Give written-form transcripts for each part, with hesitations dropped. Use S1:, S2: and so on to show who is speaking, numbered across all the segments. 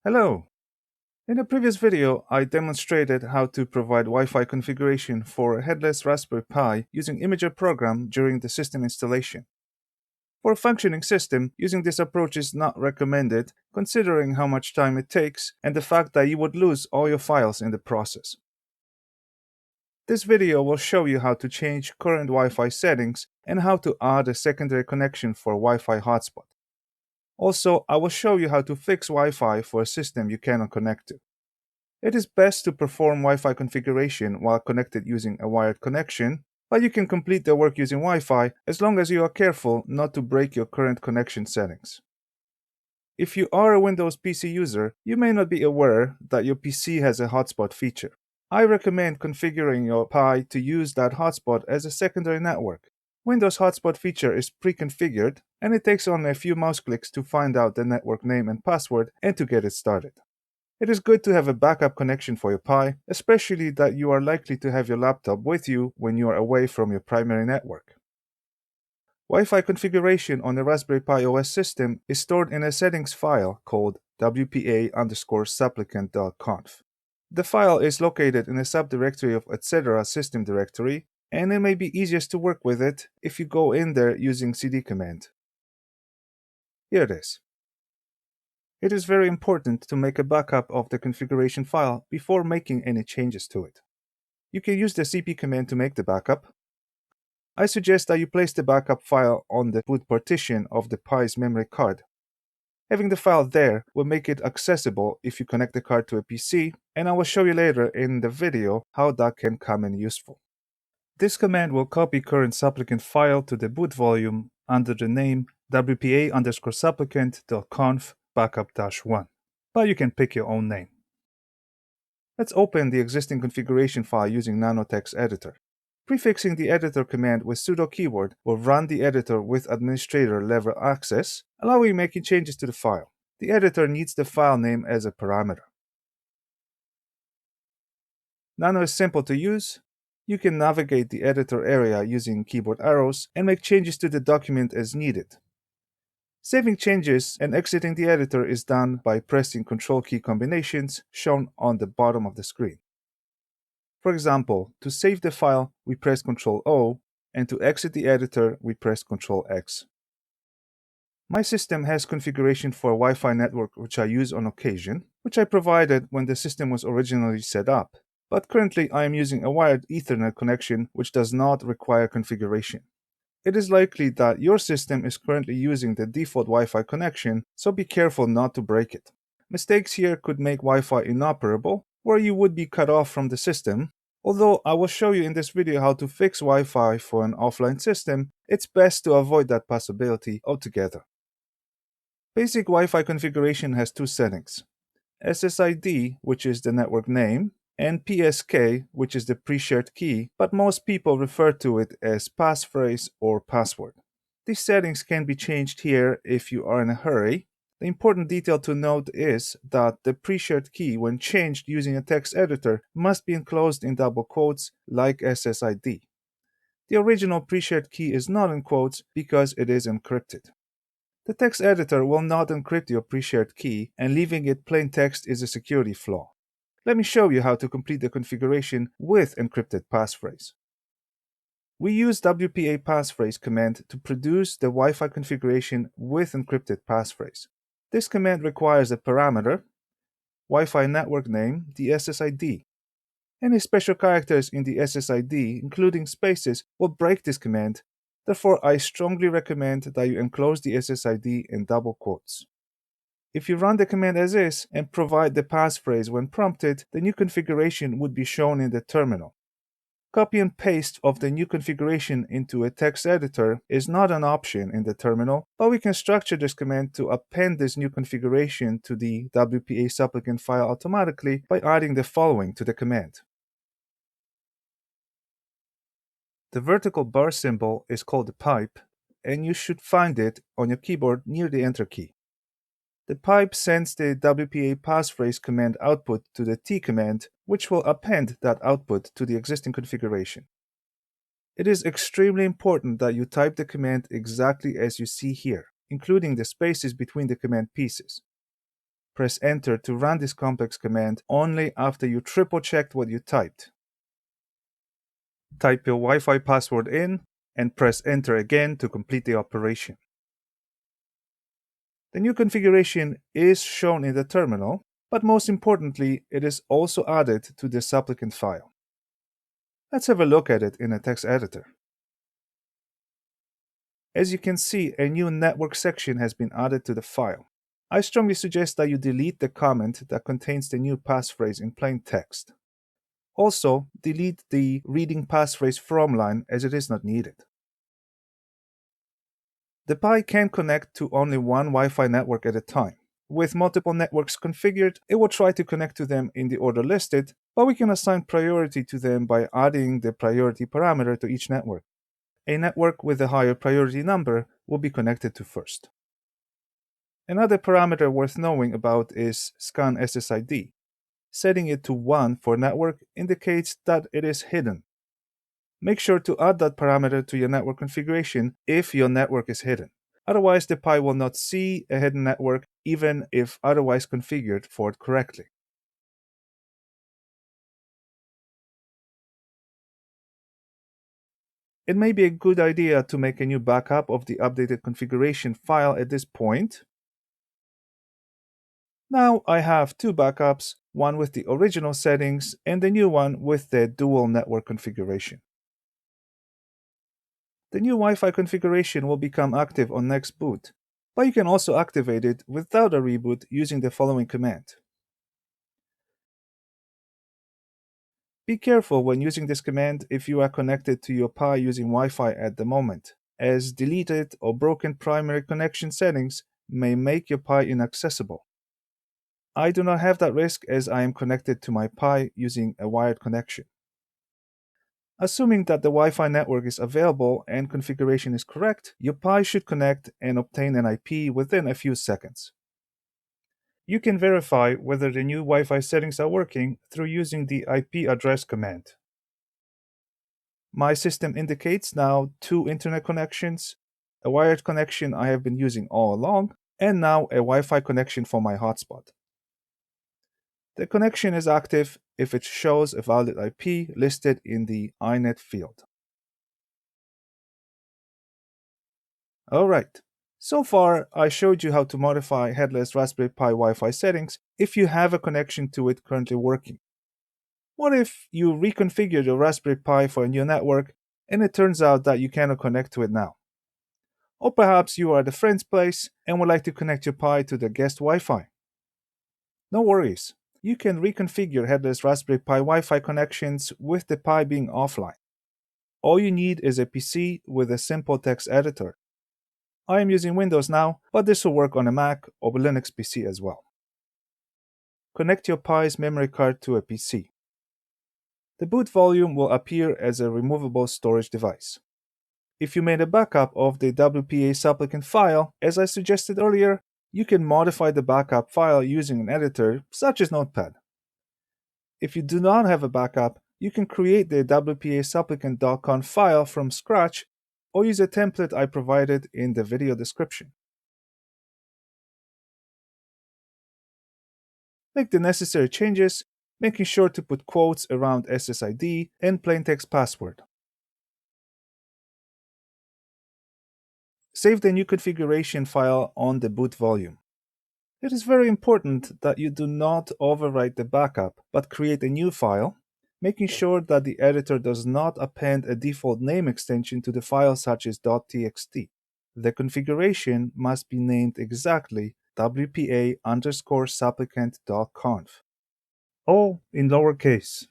S1: Hello! In a previous video, I demonstrated how to provide Wi-Fi configuration for a headless Raspberry Pi using Imager program during the system installation. For a functioning system, using this approach is not recommended considering how much time it takes and the fact that you would lose all your files in the process. This video will show you how to change current Wi-Fi settings and how to add a secondary connection for Wi-Fi hotspot. Also, I will show you how to fix Wi-Fi for a system you cannot connect to. It is best to perform Wi-Fi configuration while connected using a wired connection, but you can complete the work using Wi-Fi as long as you are careful not to break your current connection settings. If you are a Windows PC user, you may not be aware that your PC has a hotspot feature. I recommend configuring your Pi to use that hotspot as a secondary network. Windows hotspot feature is pre-configured, and it takes only a few mouse clicks to find out the network name and password and to get it started. It is good to have a backup connection for your Pi, especially that you are likely to have your laptop with you when you are away from your primary network. Wi-Fi configuration on the Raspberry Pi OS system is stored in a settings file called wpa_supplicant.conf. The file is located in a subdirectory of etc. system directory, and it may be easiest to work with it if you go in there using cd command. Here it is. It is very important to make a backup of the configuration file before making any changes to it. You can use the cp command to make the backup. I suggest that you place the backup file on the boot partition of the Pi's memory card. Having the file there will make it accessible if you connect the card to a PC, and I will show you later in the video how that can come in useful. This command will copy current supplicant file to the boot volume under the name wpa_supplicant.conf backup-1, but you can pick your own name. Let's open the existing configuration file using Nanotext Editor. Prefixing the editor command with sudo keyword will run the editor with administrator level access, allowing making changes to the file. The editor needs the file name as a parameter. Nano is simple to use. You can navigate the editor area using keyboard arrows and make changes to the document as needed. Saving changes and exiting the editor is done by pressing Control key combinations shown on the bottom of the screen. For example, to save the file, we press Ctrl-O, and to exit the editor, we press Ctrl-X. My system has configuration for a Wi-Fi network which I use on occasion, which I provided when the system was originally set up, but currently I am using a wired Ethernet connection which does not require configuration. It is likely that your system is currently using the default Wi-Fi connection, so be careful not to break it. Mistakes here could make Wi-Fi inoperable, where you would be cut off from the system. Although I will show you in this video how to fix Wi-Fi for an offline system, it's best to avoid that possibility altogether. Basic Wi-Fi configuration has two settings: SSID, which is the network name, and PSK, which is the pre-shared key, but most people refer to it as passphrase or password. These settings can be changed here if you are in a hurry. The important detail to note is that the pre-shared key, when changed using a text editor, must be enclosed in double quotes like SSID. The original pre-shared key is not in quotes because it is encrypted. The text editor will not encrypt your pre-shared key, and leaving it plain text is a security flaw. Let me show you how to complete the configuration with encrypted passphrase. We use WPA passphrase command to produce the Wi-Fi configuration with encrypted passphrase. This command requires a parameter, Wi-Fi network name, the SSID. Any special characters in the SSID, including spaces, will break this command. Therefore, I strongly recommend that you enclose the SSID in double quotes. If you run the command as is and provide the passphrase when prompted, the new configuration would be shown in the terminal. Copy and paste of the new configuration into a text editor is not an option in the terminal, but we can structure this command to append this new configuration to the WPA supplicant file automatically by adding the following to the command. The vertical bar symbol is called the pipe, and you should find it on your keyboard near the Enter key. The pipe sends the WPA passphrase command output to the T command, which will append that output to the existing configuration. It is extremely important that you type the command exactly as you see here, including the spaces between the command pieces. press Enter to run this complex command only after you triple-checked what you typed. Type your Wi-Fi password in and press Enter again to complete the operation. The new configuration is shown in the terminal, but most importantly, it is also added to the supplicant file. Let's have a look at it in a text editor. As you can see, a new network section has been added to the file. I strongly suggest that you delete the comment that contains the new passphrase in plain text. Also, delete the reading passphrase from line as it is not needed. The Pi can connect to only one Wi-Fi network at a time. With multiple networks configured, it will try to connect to them in the order listed, but we can assign priority to them by adding the priority parameter to each network. A network with a higher priority number will be connected to first. Another parameter worth knowing about is scan SSID. Setting it to 1 for network indicates that it is hidden. Make sure to add that parameter to your network configuration if your network is hidden. Otherwise, the Pi will not see a hidden network even if otherwise configured for it correctly. It may be a good idea to make a new backup of the updated configuration file at this point. Now I have two backups, one with the original settings and the new one with the dual network configuration. The new Wi-Fi configuration will become active on next boot, but you can also activate it without a reboot using the following command. Be careful when using this command if you are connected to your Pi using Wi-Fi at the moment, as deleted or broken primary connection settings may make your Pi inaccessible. I do not have that risk as I am connected to my Pi using a wired connection. Assuming that the Wi-Fi network is available and configuration is correct, your Pi should connect and obtain an IP within a few seconds. You can verify whether the new Wi-Fi settings are working through using the IP address command. My system indicates now 2 internet connections, a wired connection I have been using all along, and now a Wi-Fi connection for my hotspot. The connection is active if it shows a valid IP listed in the INET field. Alright, so far I showed you how to modify Headless Raspberry Pi Wi-Fi settings if you have a connection to it currently working. What if you reconfigure your Raspberry Pi for a new network and it turns out that you cannot connect to it now? Or perhaps you are at a friend's place and would like to connect your Pi to the guest Wi-Fi. No worries, you can reconfigure Headless Raspberry Pi Wi-Fi connections with the Pi being offline. All you need is a PC with a simple text editor. I am using Windows now, but this will work on a Mac or Linux PC as well. Connect your Pi's memory card to a PC. The boot volume will appear as a removable storage device. If you made a backup of the WPA supplicant file, as I suggested earlier, you can modify the backup file using an editor such as Notepad. If you do not have a backup, you can create the WPA supplicant.conf file from scratch or use a template I provided in the video description. Make the necessary changes, making sure to put quotes around SSID and plaintext password. Save the new configuration file on the boot volume. It is very important that you do not overwrite the backup, but create a new file, making sure that the editor does not append a default name extension to the file such as .txt. The configuration must be named exactly wpa_supplicant.conf, all in lowercase.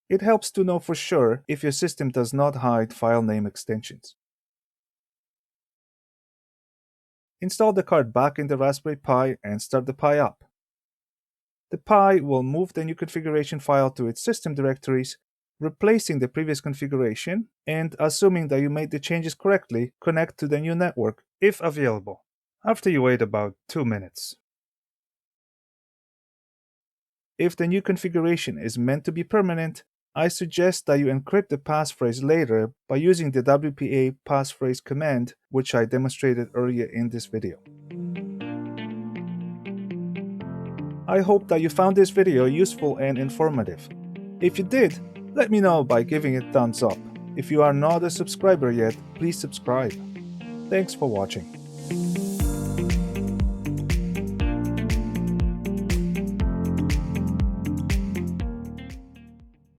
S1: It helps to know for sure if your system does not hide file name extensions. Install the card back in the Raspberry Pi and start the Pi up. The Pi will move the new configuration file to its system directories, replacing the previous configuration, and assuming that you made the changes correctly, connect to the new network if available, after you wait about 2 minutes. If the new configuration is meant to be permanent, I suggest that you encrypt the passphrase later by using the WPA passphrase command, which I demonstrated earlier in this video. I hope that you found this video useful and informative. If you did, let me know by giving it a thumbs up. If you are not a subscriber yet, please subscribe. Thanks for watching.